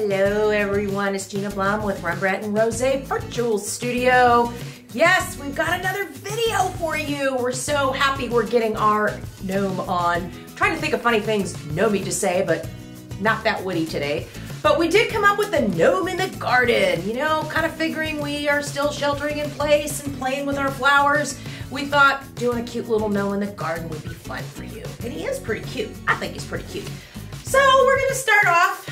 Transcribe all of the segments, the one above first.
Hello everyone, it's Gina Blum with rembrandtandrose Virtual Studio. Yes, we've got another video for you. We're so happy we're getting our gnome on. I'm trying to think of funny things gnomey to say, but not that witty today. But we did come up with the gnome in the garden, you know, kind of figuring we are still sheltering in place and playing with our flowers. We thought doing a cute little gnome in the garden would be fun for you. And he is pretty cute. I think he's pretty cute. So we're gonna start off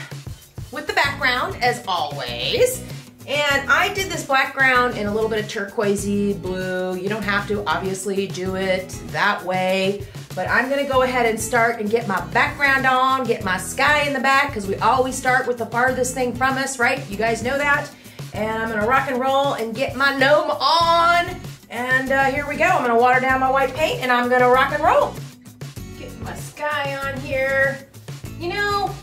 with the background as always. And I did this background in a little bit of turquoisey blue. You don't have to obviously do it that way, but I'm gonna go ahead and start and get my background on, get my sky in the back, because we always start with the farthest thing from us, right? You guys know that. And I'm gonna rock and roll and get my gnome on. And here we go. I'm gonna water down my white paint and I'm gonna rock and roll. Get my sky on here. You know,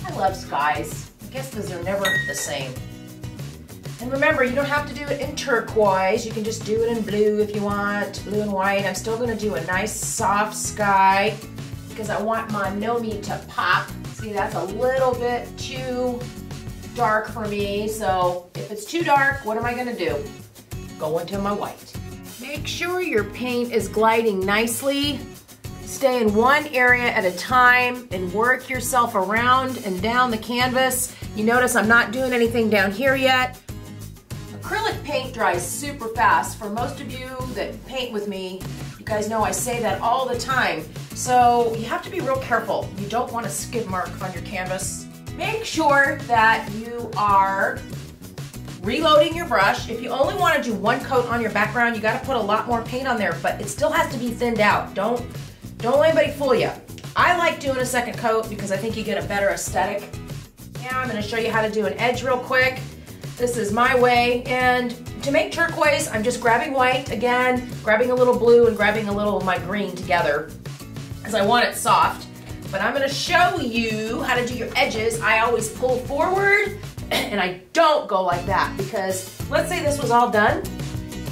I love skies. I guess because they're never the same. And remember, you don't have to do it in turquoise. You can just do it in blue if you want, blue and white. I'm still gonna do a nice soft sky because I want my gnome to pop. See, that's a little bit too dark for me. So if it's too dark, what am I gonna do? Go into my white. Make sure your paint is gliding nicely. Stay in one area at a time and work yourself around and down the canvas. You notice I'm not doing anything down here yet. Acrylic paint dries super fast. For most of you that paint with me, you guys know I say that all the time. So you have to be real careful. You don't want a skid mark on your canvas. Make sure that you are reloading your brush. If you only want to do one coat on your background, you got to put a lot more paint on there, but it still has to be thinned out. Don't let anybody fool you. I like doing a second coat because I think you get a better aesthetic. Now I'm going to show you how to do an edge real quick. This is my way, and to make turquoise, I'm just grabbing white again, grabbing a little blue and grabbing a little of my green together because I want it soft. But I'm going to show you how to do your edges. I always pull forward and I don't go like that because let's say this was all done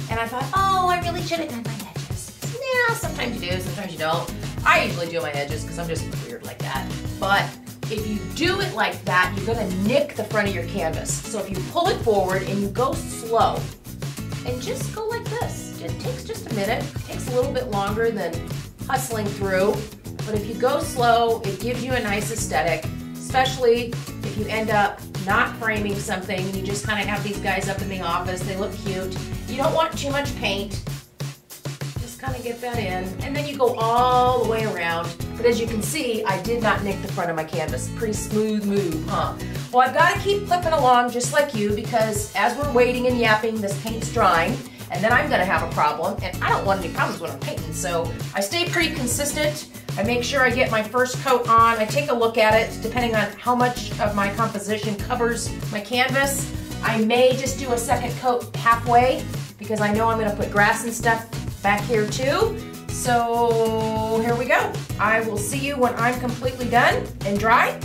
and I thought, oh, I really should have done my edges. Yeah, sometimes you do, sometimes you don't. I usually do my edges because I'm just weird like that. But if you do it like that, you're gonna nick the front of your canvas. So if you pull it forward and you go slow and just go like this, it takes just a minute. It takes a little bit longer than hustling through. But if you go slow, it gives you a nice aesthetic, especially if you end up not framing something and you just kind of have these guys up in the office. They look cute. You don't want too much paint. Just kind of get that in. And then you go all the way around. But as you can see, I did not nick the front of my canvas. Pretty smooth move, huh? Well, I've got to keep clipping along just like you because as we're waiting and yapping, this paint's drying. And then I'm going to have a problem. And I don't want any problems when I'm painting. So I stay pretty consistent. I make sure I get my first coat on. I take a look at it depending on how much of my composition covers my canvas. I may just do a second coat halfway because I know I'm going to put grass and stuff back here too. So here we go. I will see you when I'm completely done and dry.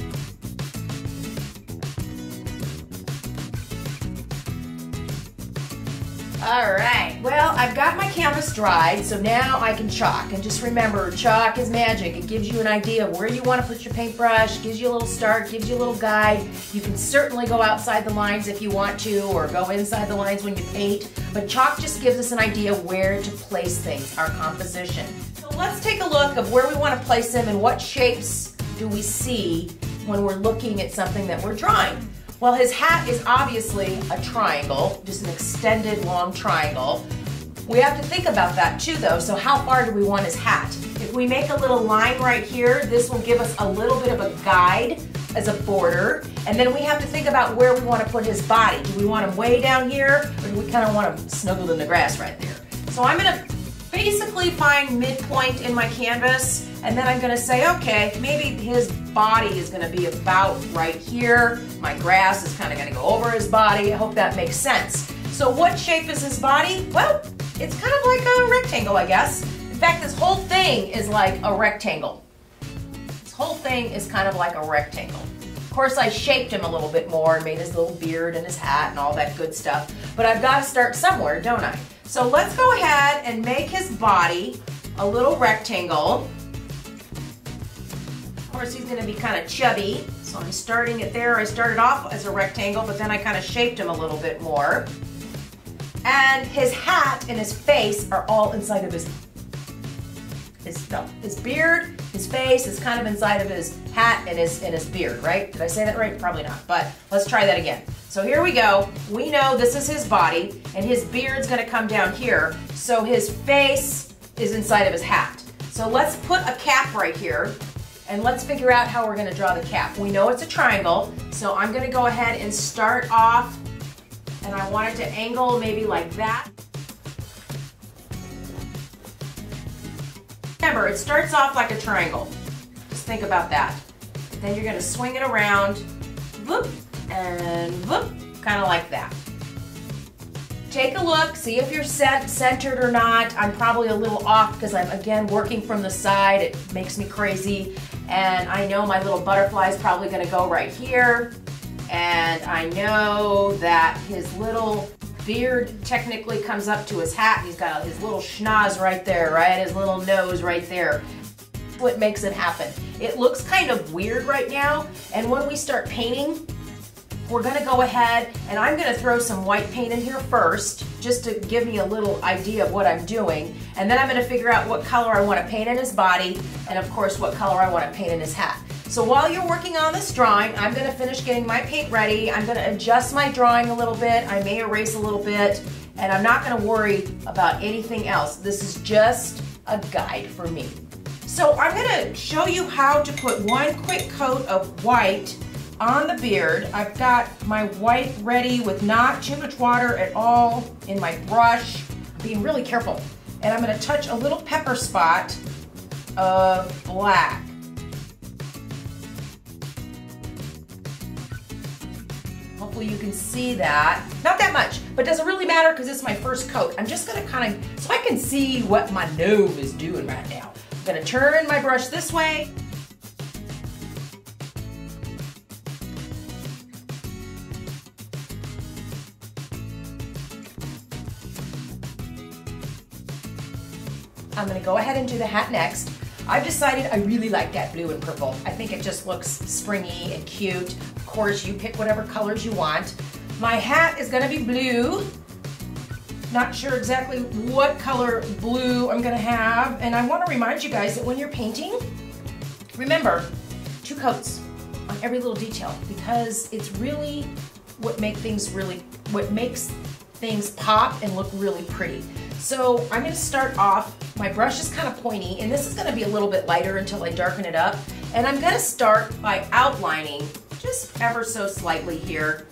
All right, well, I've got my canvas dried, so now I can chalk. And just remember, chalk is magic. It gives you an idea of where you want to put your paintbrush, gives you a little start, gives you a little guide. You can certainly go outside the lines if you want to, or go inside the lines when you paint. But chalk just gives us an idea of where to place things, our composition. So let's take a look of where we want to place them and what shapes do we see when we're looking at something that we're drawing. Well, his hat is obviously a triangle, just an extended long triangle. We have to think about that too though, so how far do we want his hat? If we make a little line right here, this will give us a little bit of a guide as a border, and then we have to think about where we want to put his body. Do we want him way down here, or do we kind of want him snuggled in the grass right there? So I'm going to basically find midpoint in my canvas, and then I'm going to say, okay, maybe his body is going to be about right here. My grass is kind of going to go over his body. I hope that makes sense. So what shape is his body? Well, it's kind of like a rectangle, I guess. In fact, this whole thing is like a rectangle. This whole thing is kind of like a rectangle. Of course, I shaped him a little bit more and made his little beard and his hat and all that good stuff. But I've got to start somewhere, don't I? So let's go ahead and make his body a little rectangle. Of course, he's gonna be kind of chubby. So I'm starting it there. I started off as a rectangle, but then I kind of shaped him a little bit more. And his hat and his face are all inside of his beard, his face is kind of inside of his hat and his beard, right? Did I say that right? Probably not, but let's try that again. So here we go. We know this is his body, and his beard's gonna come down here, so his face is inside of his hat. So let's put a cap right here, and let's figure out how we're gonna draw the cap. We know it's a triangle, so I'm gonna go ahead and start off, and I want it to angle maybe like that. Remember, it starts off like a triangle. Just think about that. Then you're gonna swing it around, whoop, and whoop, kind of like that. Take a look, see if you're centered or not. I'm probably a little off because I'm, again, working from the side. It makes me crazy. And I know my little butterfly is probably gonna go right here. And I know that his little beard technically comes up to his hat. He's got his little schnoz right there, right? His little nose right there. What makes it happen. It looks kind of weird right now. And when we start painting, we're gonna go ahead and I'm gonna throw some white paint in here first, just to give me a little idea of what I'm doing. And then I'm gonna figure out what color I wanna paint in his body, and of course what color I wanna paint in his hat. So while you're working on this drawing, I'm gonna finish getting my paint ready. I'm gonna adjust my drawing a little bit. I may erase a little bit, and I'm not gonna worry about anything else. This is just a guide for me. So I'm gonna show you how to put one quick coat of white on the beard. I've got my white ready with not too much water at all in my brush, being really careful. And I'm gonna touch a little pepper spot of black. Hopefully you can see that. Not that much, but doesn't really matter because it's my first coat. I'm just gonna kind of, so I can see what my gnome is doing right now. I'm gonna turn my brush this way. I'm gonna go ahead and do the hat next. I've decided I really like that blue and purple. I think it just looks springy and cute. Of course, you pick whatever colors you want. My hat is gonna be blue. Not sure exactly what color blue I'm gonna have. And I wanna remind you guys that when you're painting, remember, 2 coats on every little detail, because it's really what makes things pop and look really pretty. So I'm gonna start off, my brush is kind of pointy, and this is gonna be a little bit lighter until I darken it up. And I'm gonna start by outlining just ever so slightly here,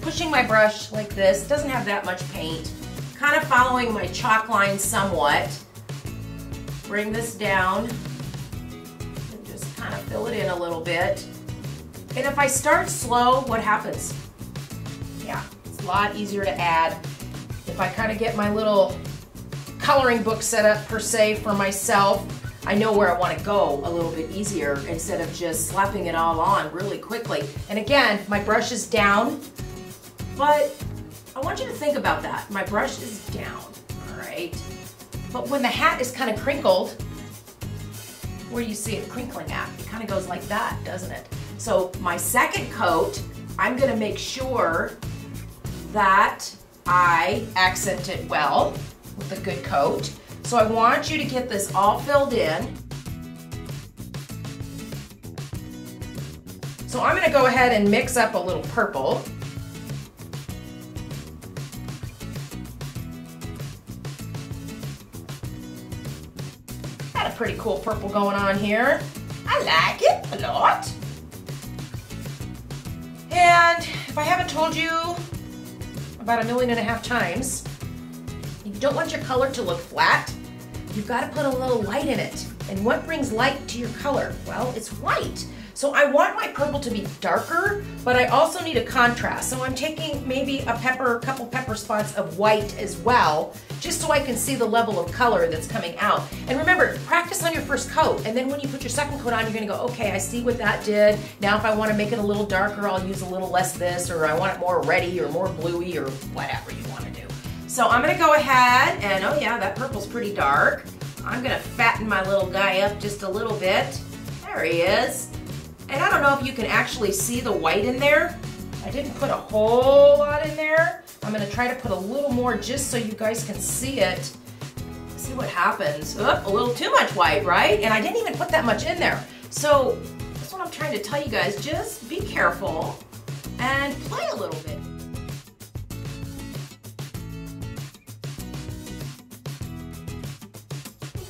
pushing my brush like this, doesn't have that much paint, kind of following my chalk line somewhat. Bring this down and just kind of fill it in a little bit. And if I start slow, what happens? Yeah, it's a lot easier to add. If I kind of get my little coloring book set up per se for myself, I know where I want to go a little bit easier instead of just slapping it all on really quickly. And again, my brush is down, but I want you to think about that. My brush is down, all right? But when the hat is kind of crinkled, where do you see it crinkling at? It kind of goes like that, doesn't it? So my second coat, I'm gonna make sure that I accent it well with a good coat. So I want you to get this all filled in. So I'm gonna go ahead and mix up a little purple. Got a pretty cool purple going on here. I like it a lot. And if I haven't told you about 1.5 million times, you don't want your color to look flat. You've got to put a little light in it. And what brings light to your color? Well, it's white. So I want my purple to be darker, but I also need a contrast. So I'm taking maybe a couple pepper spots of white as well, just so I can see the level of color that's coming out. And remember, practice on your first coat, and then when you put your second coat on, you're gonna go, okay, I see what that did. Now if I wanna make it a little darker, I'll use a little less this, or I want it more reddy or more bluey or whatever you wanna do. So I'm gonna go ahead and, oh yeah, that purple's pretty dark. I'm gonna fatten my little guy up just a little bit. There he is. And I don't know if you can actually see the white in there. I didn't put a whole lot in there. I'm gonna try to put a little more just so you guys can see it. See what happens. Oh, a little too much white, right? And I didn't even put that much in there. So that's what I'm trying to tell you guys. Just be careful and play a little bit.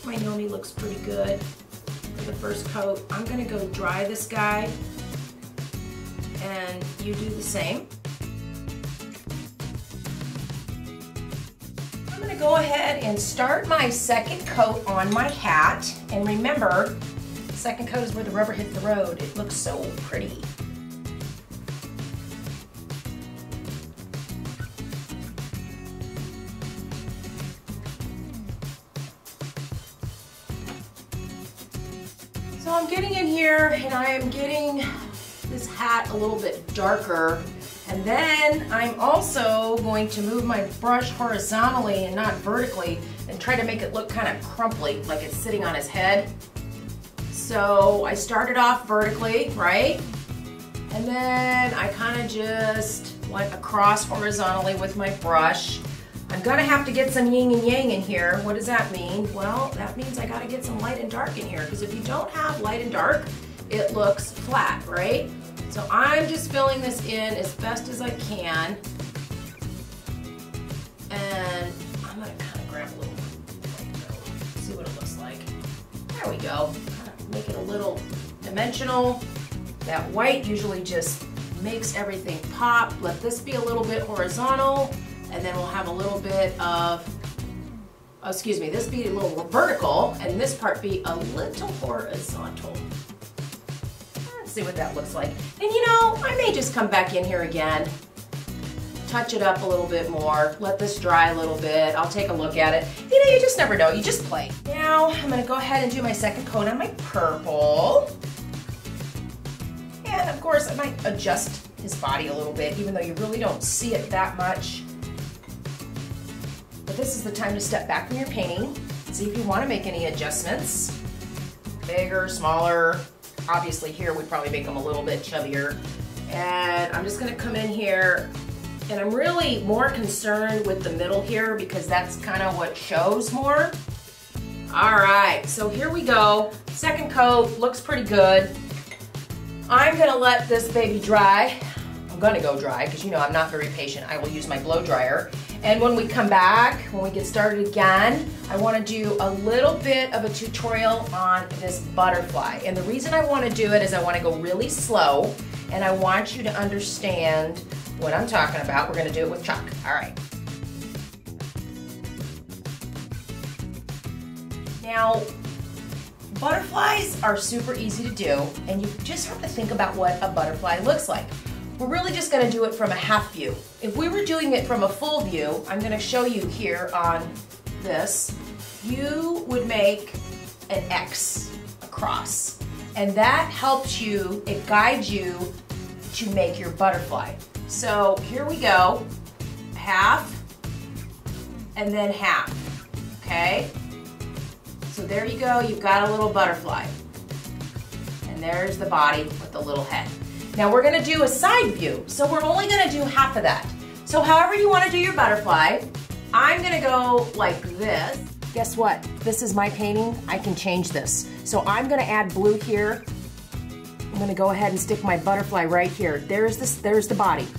My Gnome looks pretty good for the first coat. I'm gonna go dry this guy, and you do the same. I'm gonna go ahead and start my second coat on my hat. And remember, the second coat is where the rubber hits the road. It looks so pretty. So I'm getting in here and I am getting this hat a little bit darker. And then I'm also going to move my brush horizontally and not vertically and try to make it look kind of crumply, like it's sitting on his head. So I started off vertically, right? And then I kind of just went across horizontally with my brush. I'm gonna have to get some yin and yang in here. What does that mean? Well, that means I gotta get some light and dark in here, because if you don't have light and dark, it looks flat, right? So I'm just filling this in as best as I can. And I'm gonna kind of grab a little, see what it looks like. There we go. Kind of make it a little dimensional. That white usually just makes everything pop. Let this be a little bit horizontal, and then we'll have a little bit of, oh, excuse me, this be a little vertical, and this part be a little horizontal. See what that looks like. And you know, I may just come back in here again, touch it up a little bit more, let this dry a little bit. I'll take a look at it. You know, you just never know, you just play. Now, I'm gonna go ahead and do my second coat on my purple. And of course, I might adjust his body a little bit, even though you really don't see it that much. But this is the time to step back from your painting, see if you wanna make any adjustments. Bigger, smaller. Obviously here we'd probably make them a little bit chubbier. And I'm just gonna come in here, and I'm really more concerned with the middle here because that's kind of what shows more. All right, so here we go. Second coat, looks pretty good. I'm gonna let this baby dry. I'm gonna go dry because you know I'm not very patient. I will use my blow dryer. And when we come back, when we get started again, I want to do a little bit of a tutorial on this butterfly. And the reason I want to do it is I want to go really slow, and I want you to understand what I'm talking about. We're going to do it with chalk. All right. Now, butterflies are super easy to do, and you just have to think about what a butterfly looks like. We're really just going to do it from a half view. If we were doing it from a full view, I'm going to show you here on this, you would make an X across. And that helps you, it guides you to make your butterfly. So here we go, half and then half, okay? So there you go, you've got a little butterfly. And there's the body with the little head. Now we're gonna do a side view, so we're only gonna do half of that. So however you wanna do your butterfly, I'm gonna go like this. Guess what? This is my painting, I can change this. So I'm gonna add blue here. I'm gonna go ahead and stick my butterfly right here. There's the body.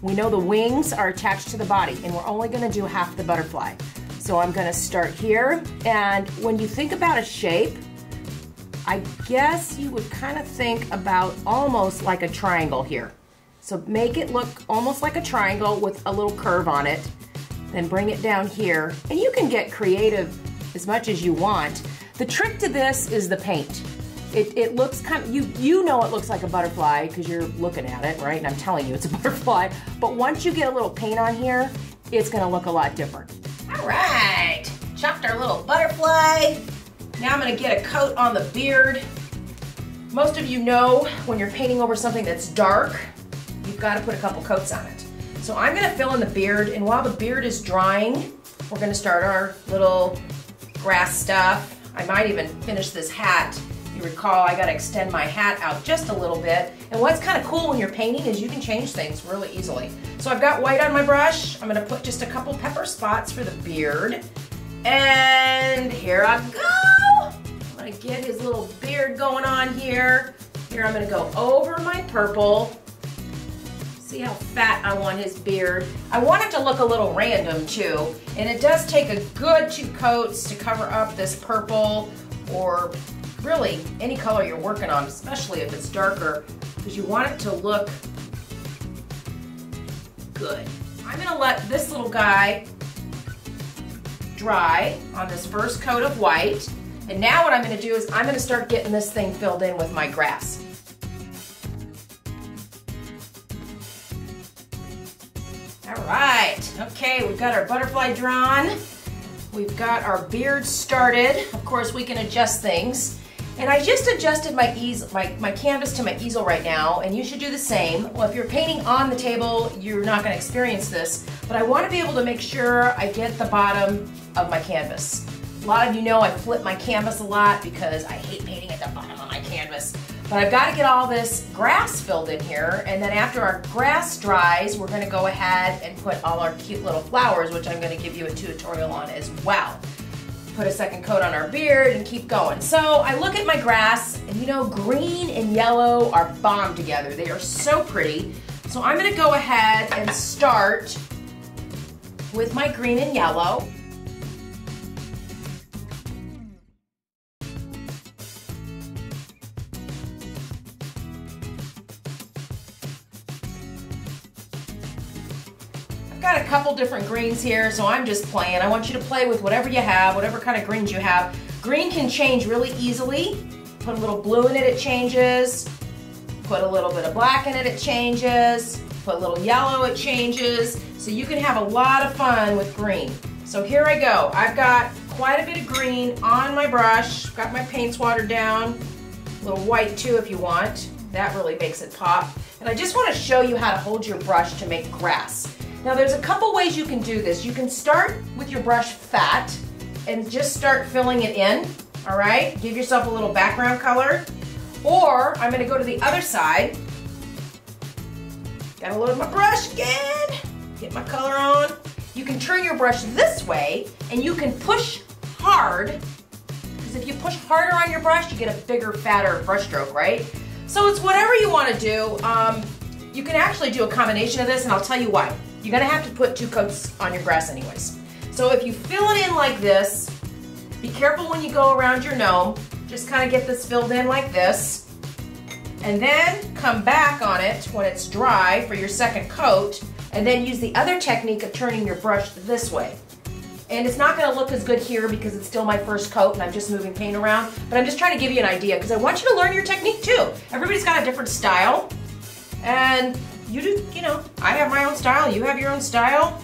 We know the wings are attached to the body, and we're only gonna do half the butterfly. So I'm gonna start here, and when you think about a shape, I guess you would kind of think about almost like a triangle here. So make it look almost like a triangle with a little curve on it. Then bring it down here. And you can get creative as much as you want. The trick to this is the paint. It looks kind of, you know it looks like a butterfly because you're looking at it, right? And I'm telling you it's a butterfly. But once you get a little paint on here, it's gonna look a lot different. All right, chopped our little butterfly. Now I'm gonna get a coat on the beard. Most of you know when you're painting over something that's dark, you've got to put a couple coats on it. So I'm gonna fill in the beard, and while the beard is drying, we're gonna start our little grass stuff. I might even finish this hat You recall I got to extend my hat out just a little bit. And what's kind of cool when you're painting is you can change things really easily. So I've got white on my brush. I'm going to put just a couple pepper spots for the beard. And here I go. I'm going to get his little beard going on here. Here I'm going to go over my purple. See how fat I want his beard. I want it to look a little random too. And it does take a good 2 coats to cover up this purple, or really any color you're working on, especially if it's darker, because you want it to look good. I'm gonna let this little guy dry on this first coat of white. And now what I'm gonna do is I'm gonna start getting this thing filled in with my grass. All right, okay, we've got our butterfly drawn. We've got our beard started. Of course, we can adjust things. And I just adjusted my canvas to my easel right now, and you should do the same. Well, if you're painting on the table, you're not going to experience this, but I want to be able to make sure I get the bottom of my canvas. A lot of you know I flip my canvas a lot because I hate painting at the bottom of my canvas. But I've got to get all this grass filled in here, and then after our grass dries, we're going to go ahead and put all our cute little flowers, which I'm going to give you a tutorial on as well. Put a second coat on our beard and keep going. So I look at my grass, and you know, green and yellow are bomb together. They are so pretty. So I'm going to go ahead and start with my green and yellow. Got a couple different greens here, so I'm just playing. I want you to play with whatever you have, whatever kind of greens you have. Green can change really easily. Put a little blue in it, it changes. Put a little bit of black in it, it changes. Put a little yellow, it changes. So you can have a lot of fun with green. So here I go. I've got quite a bit of green on my brush. Got my paints watered down. A little white too if you want. That really makes it pop. And I just want to show you how to hold your brush to make grass. Now there's a couple ways you can do this. You can start with your brush fat and just start filling it in, all right? Give yourself a little background color. Or I'm gonna go to the other side. Gotta load my brush again. Get my color on. You can turn your brush this way and you can push hard, because if you push harder on your brush, you get a bigger, fatter brush stroke, right? So it's whatever you wanna do. You can actually do a combination of this, and I'll tell you why. You're gonna have to put 2 coats on your grass anyways. So if you fill it in like this, be careful when you go around your gnome. Just kind of get this filled in like this. And then come back on it when it's dry for your second coat, and then use the other technique of turning your brush this way. And it's not gonna look as good here because it's still my first coat and I'm just moving paint around, but I'm just trying to give you an idea because I want you to learn your technique too. Everybody's got a different style, and you do, you know, I have my own style, you have your own style.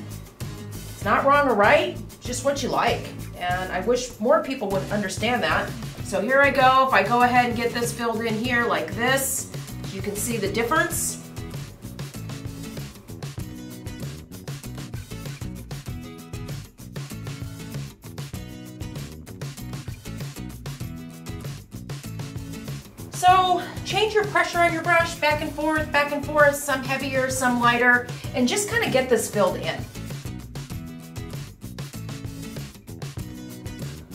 It's not wrong or right, it's just what you like. And I wish more people would understand that. So here I go. If I go ahead and get this filled in here like this, you can see the difference. So change your pressure on your brush back and forth, some heavier, some lighter, and just kind of get this filled in.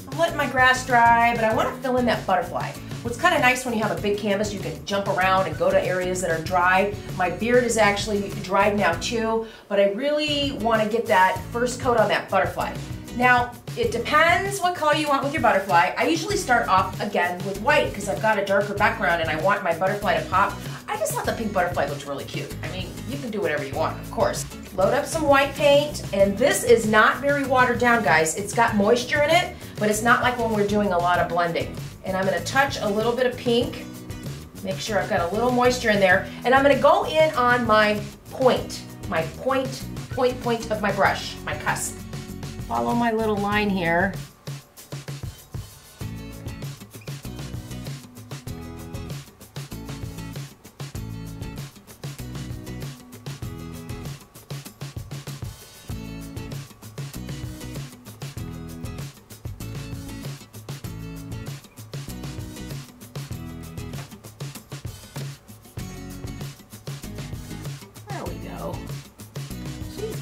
I'm letting my grass dry, but I want to fill in that butterfly. What's kind of nice when you have a big canvas, you can jump around and go to areas that are dry. My beard is actually dried now too, but I really want to get that first coat on that butterfly. Now, it depends what color you want with your butterfly. I usually start off again with white because I've got a darker background and I want my butterfly to pop. I just thought the pink butterfly looked really cute. I mean, you can do whatever you want, of course. Load up some white paint, and this is not very watered down, guys. It's got moisture in it, but it's not like when we're doing a lot of blending. And I'm gonna touch a little bit of pink, make sure I've got a little moisture in there, and I'm gonna go in on my point of my brush, my cusp. Follow my little line here.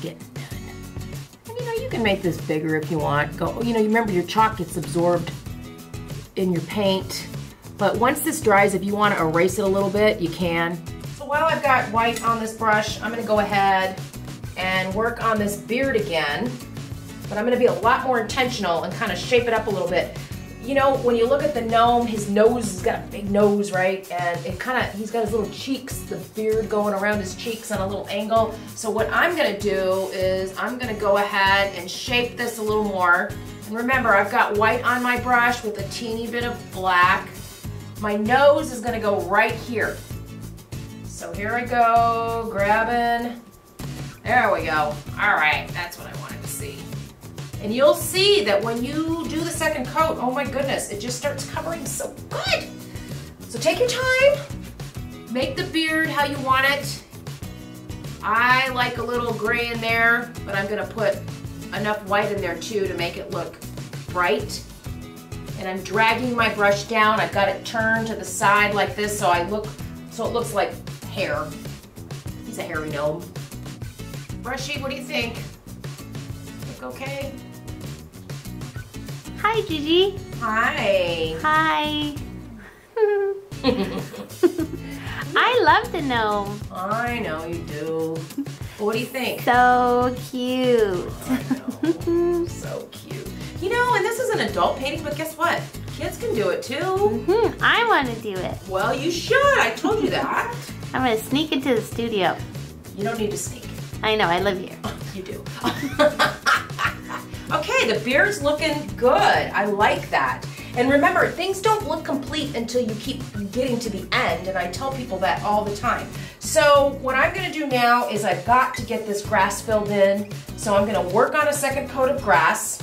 getting done. And you know, you can make this bigger if you want. Go, you know, you remember your chalk gets absorbed in your paint. But once this dries, if you want to erase it a little bit, you can. So while I've got white on this brush, I'm going to go ahead and work on this beard again. But I'm going to be a lot more intentional and kind of shape it up a little bit. You know, when you look at the gnome, his nose has got a big nose, right? And it kind of, he's got his little cheeks, the beard going around his cheeks on a little angle. So what I'm going to do is I'm going to go ahead and shape this a little more. And remember, I've got white on my brush with a teeny bit of black. My nose is going to go right here. So here I go, grabbing. There we go. All right, that's what I wanted to see. And you'll see that when you do the second coat, oh my goodness, it just starts covering so good. So take your time, make the beard how you want it. I like a little gray in there, but I'm gonna put enough white in there too to make it look bright. And I'm dragging my brush down. I've got it turned to the side like this so it looks like hair. He's a hairy gnome. Brushy, what do you think? Look okay? Hi, Gigi. Hi. Hi. I love the gnome. I know you do. What do you think? So cute. I know. So cute. You know, and this is an adult painting, but guess what? Kids can do it too. I want to do it. Well, you should. I told you that. I'm going to sneak into the studio. You don't need to sneak. I know, I live here. You do. Okay, the beard's looking good. I like that. And remember, things don't look complete until you keep getting to the end, and I tell people that all the time. So what I'm gonna do now is I've got to get this grass filled in, so I'm gonna work on a second coat of grass.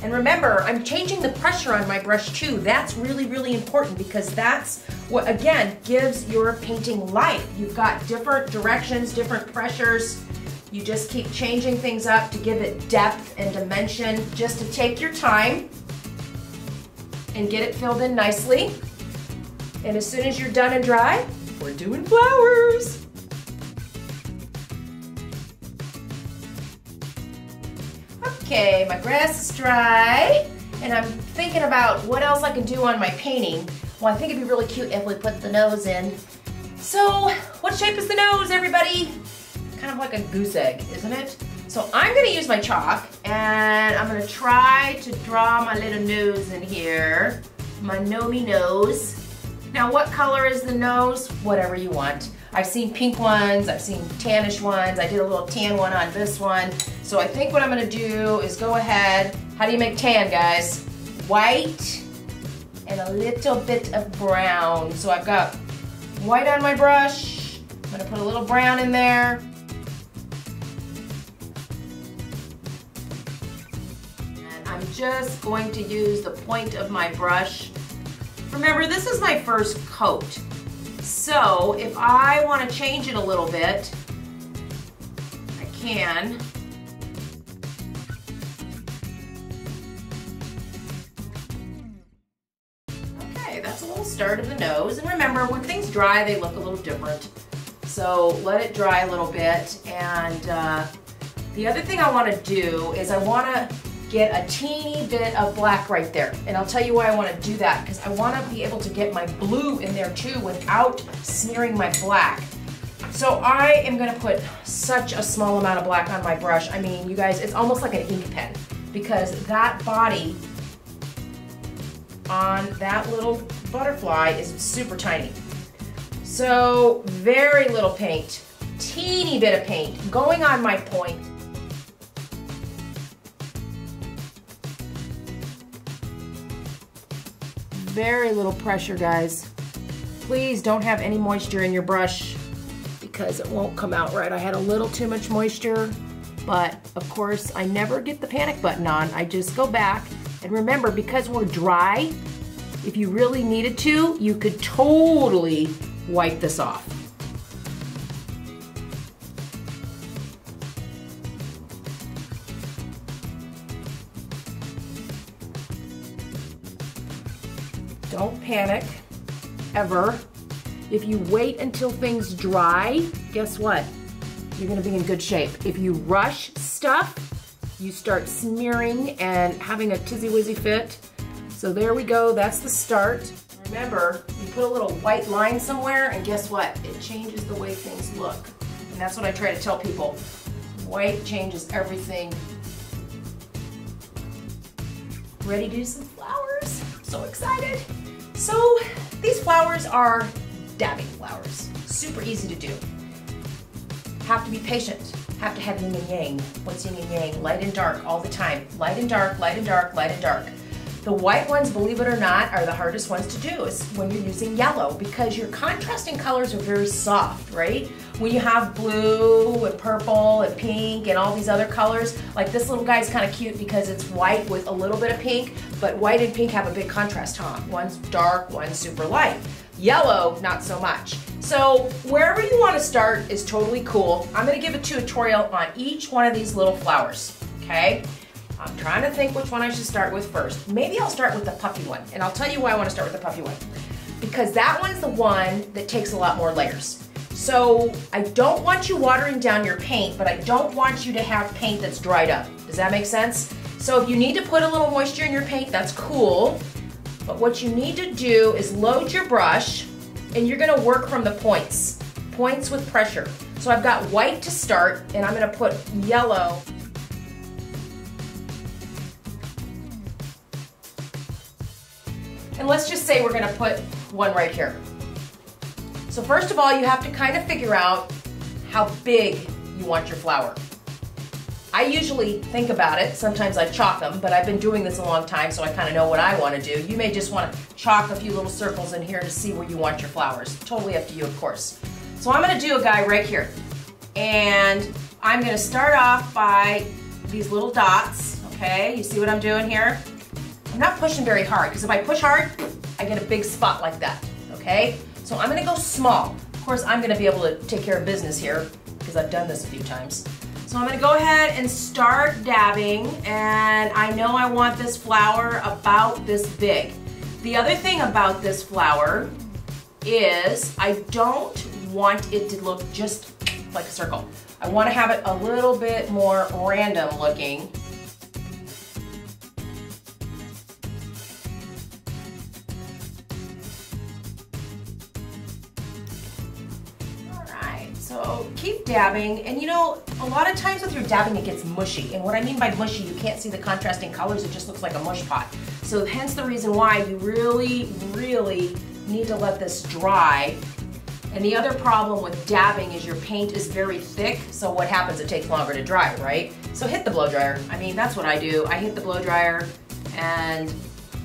And remember, I'm changing the pressure on my brush too. That's really, really important because that's what, again, gives your painting life. You've got different directions, different pressures. You just keep changing things up to give it depth and dimension, just to take your time and get it filled in nicely. And as soon as you're done and dry, we're doing flowers. Okay, my grass is dry, and I'm thinking about what else I can do on my painting. Well, I think it'd be really cute if we put the nose in. So, what shape is the nose, everybody? Kind of like a goose egg, isn't it? So I'm gonna use my chalk, and I'm gonna try to draw my little nose in here. My gnomey nose. Now, what color is the nose? Whatever you want. I've seen pink ones, I've seen tannish ones, I did a little tan one on this one. So I think what I'm gonna do is go ahead, how do you make tan, guys? White and a little bit of brown. So I've got white on my brush, I'm gonna put a little brown in there. And I'm just going to use the point of my brush. Remember, this is my first coat. So if I want to change it a little bit, I can. Okay, that's a little start of the nose. And remember, when things dry, they look a little different. So let it dry a little bit. And the other thing I want to do is I want to get a teeny bit of black right there. And I'll tell you why I want to do that, because I want to be able to get my blue in there too without smearing my black. So I am going to put such a small amount of black on my brush. I mean, you guys, it's almost like an ink pen, because that body on that little butterfly is super tiny. So very little paint, teeny bit of paint going on my point. Very little pressure, guys. Please don't have any moisture in your brush because it won't come out right. I had a little too much moisture, but of course I never get the panic button on. I just go back, and remember, because we're dry, if you really needed to, you could totally wipe this off. panic, ever. If you wait until things dry, guess what? You're gonna be in good shape. If you rush stuff, you start smearing and having a tizzy-wizzy fit. So there we go, that's the start. Remember, you put a little white line somewhere and guess what? It changes the way things look. And that's what I try to tell people. White changes everything. Ready to do some flowers? I'm so excited. So these flowers are dabbing flowers. Super easy to do. Have to be patient. Have to have yin and yang. What's yin and yang? Light and dark all the time. Light and dark, light and dark, light and dark. The white ones, believe it or not, are the hardest ones to do is when you're using yellow because your contrasting colors are very soft, right? When you have blue and purple and pink and all these other colors, like this little guy's kind of cute because it's white with a little bit of pink, but white and pink have a big contrast, huh? One's dark, one's super light. Yellow, not so much. So wherever you want to start is totally cool. I'm going to give a tutorial on each one of these little flowers, okay? I'm trying to think which one I should start with first. Maybe I'll start with the puffy one, and I'll tell you why I want to start with the puffy one. Because that one's the one that takes a lot more layers. So I don't want you watering down your paint, but I don't want you to have paint that's dried up. Does that make sense? So if you need to put a little moisture in your paint, that's cool. But what you need to do is load your brush, and you're gonna work from the points. Points with pressure. So I've got white to start, and I'm gonna put yellow. And let's just say we're gonna put one right here. So first of all, you have to kind of figure out how big you want your flower. I usually think about it. Sometimes I chalk them, but I've been doing this a long time, so I kind of know what I want to do. You may just want to chalk a few little circles in here to see where you want your flowers. Totally up to you, of course. So I'm going to do a guy right here. And I'm going to start off by these little dots, okay? You see what I'm doing here? I'm not pushing very hard, because if I push hard, I get a big spot like that, okay? So I'm going to go small. Of course, I'm going to be able to take care of business here, because I've done this a few times. So I'm going to go ahead and start dabbing, and I know I want this flower about this big. The other thing about this flower is I don't want it to look just like a circle. I want to have it a little bit more random looking. So keep dabbing, and you know, a lot of times with your dabbing it gets mushy, and what I mean by mushy, you can't see the contrasting colors, it just looks like a mush pot. So hence the reason why you really, really need to let this dry. And the other problem with dabbing is your paint is very thick, so what happens, it takes longer to dry, right? So hit the blow dryer. I mean, that's what I do. I hit the blow dryer, and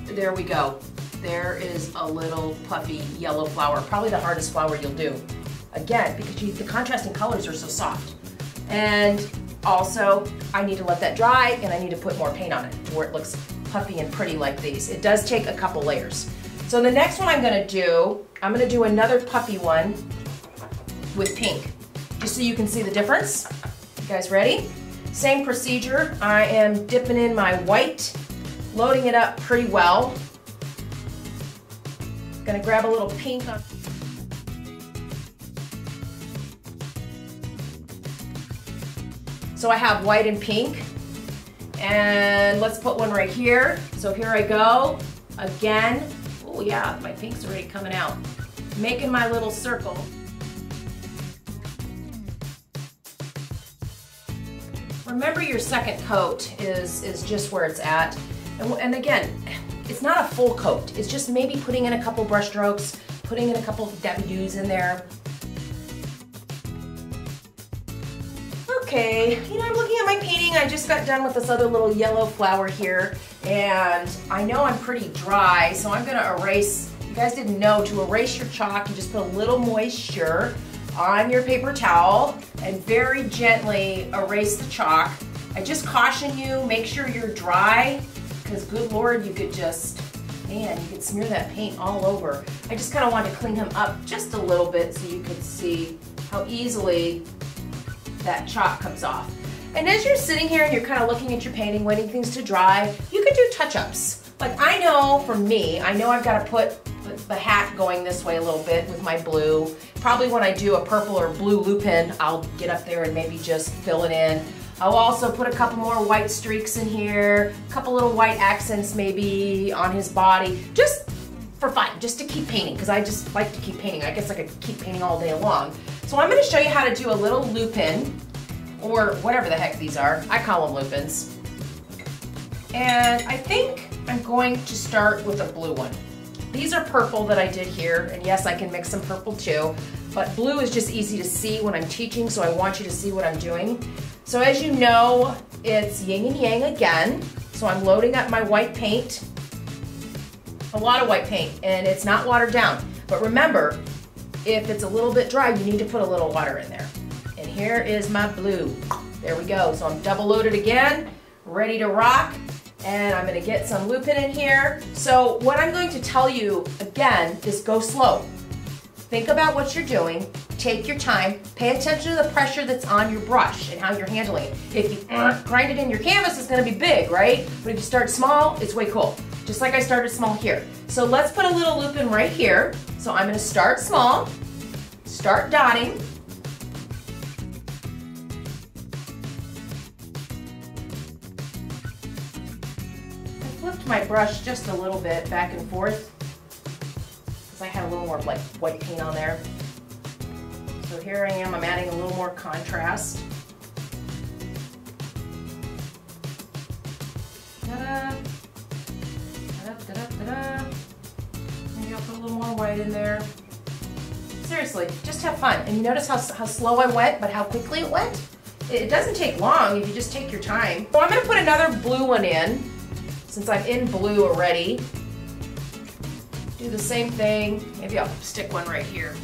there we go. There is a little puffy yellow flower, probably the hardest flower you'll do. Again, because the contrasting colors are so soft. And also, I need to let that dry, and I need to put more paint on it to where it looks puffy and pretty like these. It does take a couple layers. So the next one I'm gonna do another puffy one with pink, just so you can see the difference. You guys ready? Same procedure. I am dipping in my white, loading it up pretty well. Gonna grab a little pink on. So I have white and pink, and let's put one right here. So here I go, again. Oh yeah, my pink's already coming out. Making my little circle. Remember, your second coat is just where it's at. And again, it's not a full coat. It's just maybe putting in a couple brush strokes, putting in a couple dabby-doos in there. Okay, you know, I'm looking at my painting. I just got done with this other little yellow flower here, and I know I'm pretty dry, so I'm gonna erase. You guys didn't know, to erase your chalk, you just put a little moisture on your paper towel and very gently erase the chalk. I just caution you, make sure you're dry, because good Lord, you could just, man, you could smear that paint all over. I just kind of want to clean him up just a little bit so you could see how easily that chalk comes off. And as you're sitting here and you're kind of looking at your painting, waiting things to dry, you could do touch-ups. Like, I know for me, I know I've got to put the hat going this way a little bit with my blue. Probably when I do a purple or blue lupin, I'll get up there and maybe just fill it in. I'll also put a couple more white streaks in here, a couple little white accents maybe on his body, just for fun, just to keep painting, because I just like to keep painting. I guess I could keep painting all day long. So I'm going to show you how to do a little lupin, or whatever the heck these are. I call them lupins. And I think I'm going to start with a blue one. These are purple that I did here, and yes, I can mix some purple too, but blue is just easy to see when I'm teaching, so I want you to see what I'm doing. So as you know, it's yin and yang again, so I'm loading up my white paint, a lot of white paint, and it's not watered down. But remember, if it's a little bit dry, you need to put a little water in there. And here is my blue. There we go. So I'm double loaded again, ready to rock. And I'm going to get some lupin in here. So what I'm going to tell you again is go slow. Think about what you're doing. Take your time. Pay attention to the pressure that's on your brush and how you're handling it. If you grind it in your canvas, it's going to be big, right? But if you start small, it's way cool. Just like I started small here. So let's put a little lupin right here. So I'm going to start small, start dotting. Flipped my brush just a little bit back and forth because I had a little more like white paint on there. So here I am, I'm adding a little more contrast. Ta-da! Ta-da, ta-da, ta-da. Maybe I'll put a little more white in there. Seriously, just have fun. And you notice how slow I went, but how quickly it went? It doesn't take long if you just take your time. So I'm going to put another blue one in. Since I'm in blue already, do the same thing. Maybe I'll stick one right here.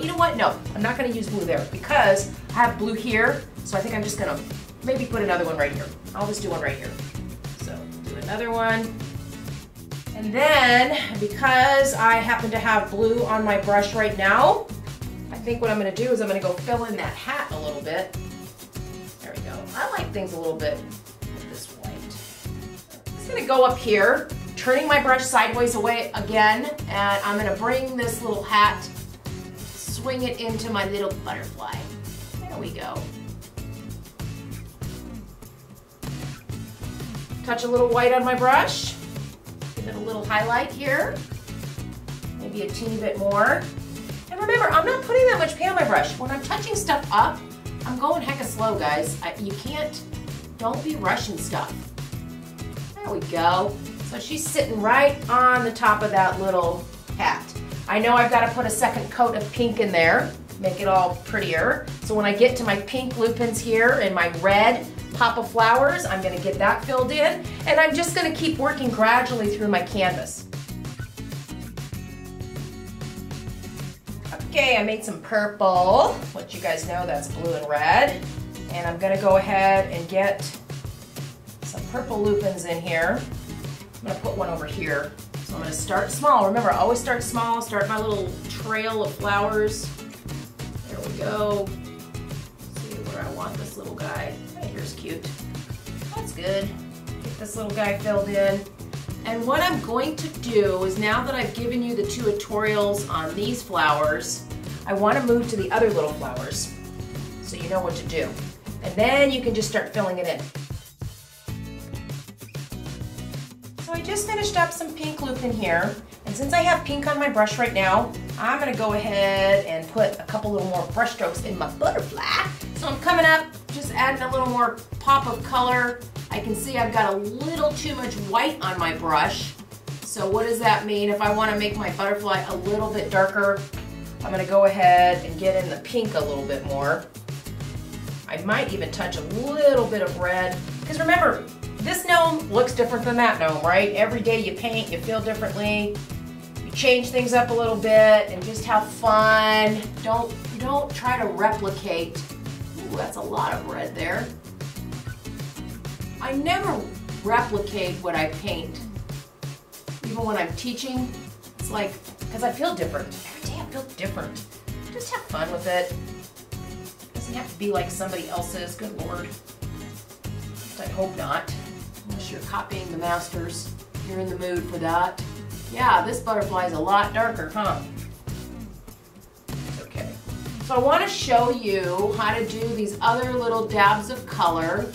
You know what? No, I'm not going to use blue there because I have blue here. So I think I'm just going to maybe put another one right here. I'll just do one right here. So do another one. And then because I happen to have blue on my brush right now, I think what I'm going to do is I'm going to go fill in that hat a little bit. There we go. I like things a little bit with this white. I'm going to go up here, turning my brush sideways away again, and I'm going to bring this little hat, swing it into my little butterfly. There we go. Touch a little white on my brush, give it a little highlight here, maybe a teeny bit more. And remember, I'm not putting that much paint on my brush. When I'm touching stuff up, I'm going hecka slow, guys. Don't be rushing stuff. There we go. So she's sitting right on the top of that little hat. I know I've got to put a second coat of pink in there, make it all prettier. So when I get to my pink lupins here and my red pop of flowers, I'm going to get that filled in. And I'm just going to keep working gradually through my canvas. Okay, I made some purple, which you guys know that's blue and red. And I'm going to go ahead and get some purple lupins in here. I'm going to put one over here. So I'm going to start small. Remember, I always start small, start my little trail of flowers. There we go. Let's see where I want this little guy. Right here's cute. That's good. Get this little guy filled in. And what I'm going to do is, now that I've given you the tutorials on these flowers, I want to move to the other little flowers so you know what to do. And then you can just start filling it in. So I just finished up some pink lupin here, and since I have pink on my brush right now, I'm going to go ahead and put a couple little more brush strokes in my butterfly. So I'm coming up, just adding a little more pop of color. I can see I've got a little too much white on my brush. So what does that mean? If I want to make my butterfly a little bit darker, I'm going to go ahead and get in the pink a little bit more. I might even touch a little bit of red, because remember, this gnome looks different than that gnome, right? Every day you paint, you feel differently. You change things up a little bit and just have fun. Don't try to replicate. Ooh, that's a lot of red there. I never replicate what I paint. Even when I'm teaching, it's like, because I feel different. Every day I feel different. Just have fun with it. It doesn't have to be like somebody else's, good Lord. I hope not. Unless you're copying the masters, you're in the mood for that. Yeah, this butterfly is a lot darker, huh? Okay. So I want to show you how to do these other little dabs of color.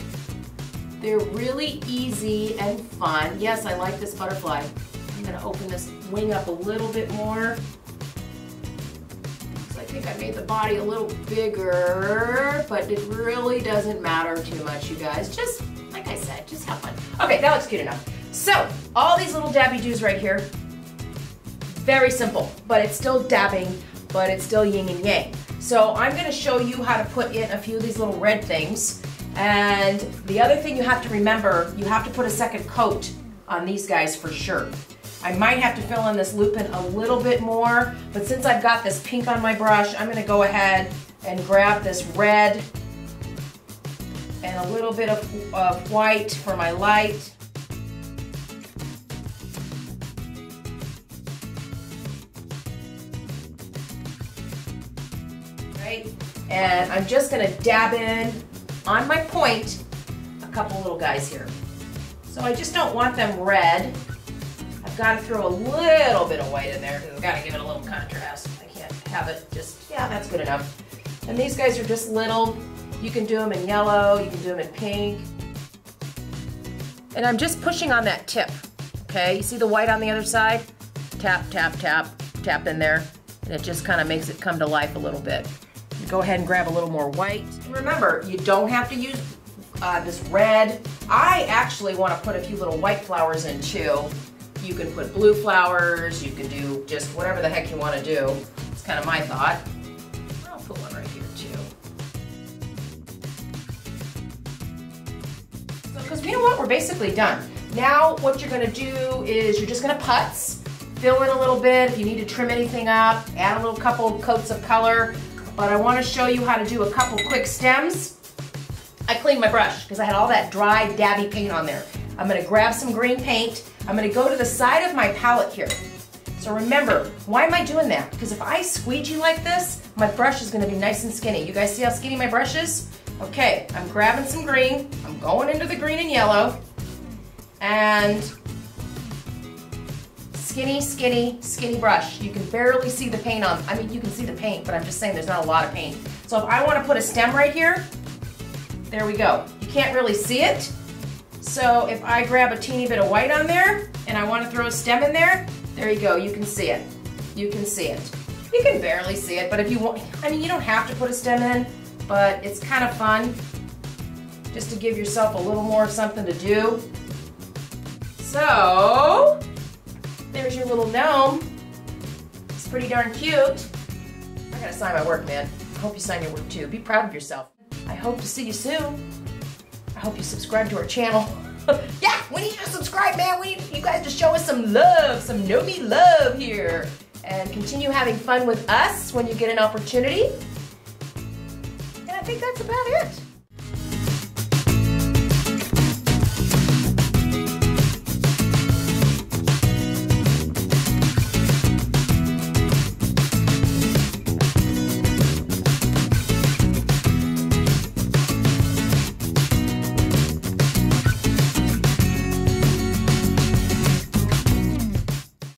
They're really easy and fun. Yes, I like this butterfly. I'm going to open this wing up a little bit more. So I think I made the body a little bigger, but it really doesn't matter too much, you guys. Just, like I said, just have fun. Okay, that looks cute enough. So, all these little dabby doos right here, very simple, but it's still dabbing, but it's still yin and yang. So I'm going to show you how to put in a few of these little red things. And the other thing you have to remember, you have to put a second coat on these guys for sure. I might have to fill in this lupin a little bit more, but since I've got this pink on my brush, I'm going to go ahead and grab this red and a little bit of white for my light. Right? And I'm just going to dab in on my point a couple little guys here. So I just don't want them red. I've got to throw a little bit of white in there because I've got to give it a little contrast. I can't have it just, yeah, that's good enough. And these guys are just little. You can do them in yellow, you can do them in pink. And I'm just pushing on that tip, okay? You see the white on the other side? Tap, tap, tap, tap in there. And it just kind of makes it come to life a little bit. Go ahead and grab a little more white. Remember, you don't have to use this red. I actually want to put a few little white flowers in too. You can put blue flowers, you can do just whatever the heck you want to do. It's kind of my thought. I'll put one right here too. So, because you know what, we're basically done. Now what you're going to do is you're just going to putz, fill in a little bit. If you need to trim anything up, add a little couple coats of color. But I want to show you how to do a couple quick stems. I cleaned my brush because I had all that dry, dabby paint on there. I'm going to grab some green paint. I'm going to go to the side of my palette here. So remember, why am I doing that? Because if I squeegee like this, my brush is going to be nice and skinny. You guys see how skinny my brush is? Okay, I'm grabbing some green. I'm going into the green and yellow. And skinny, skinny, skinny brush. You can barely see the paint on, I mean, you can see the paint, but I'm just saying there's not a lot of paint. So if I want to put a stem right here, there we go. You can't really see it. So if I grab a teeny bit of white on there and I want to throw a stem in there, there you go. You can see it. You can see it. You can barely see it, but if you want, I mean, you don't have to put a stem in, but it's kind of fun just to give yourself a little more something to do. So there's your little gnome. It's pretty darn cute. I gotta sign my work, man. I hope you sign your work too. Be proud of yourself. I hope to see you soon. I hope you subscribe to our channel. Yeah, we need you to subscribe, man. We need you guys to show us some love, some Gnome love here. And continue having fun with us when you get an opportunity. And I think that's about it.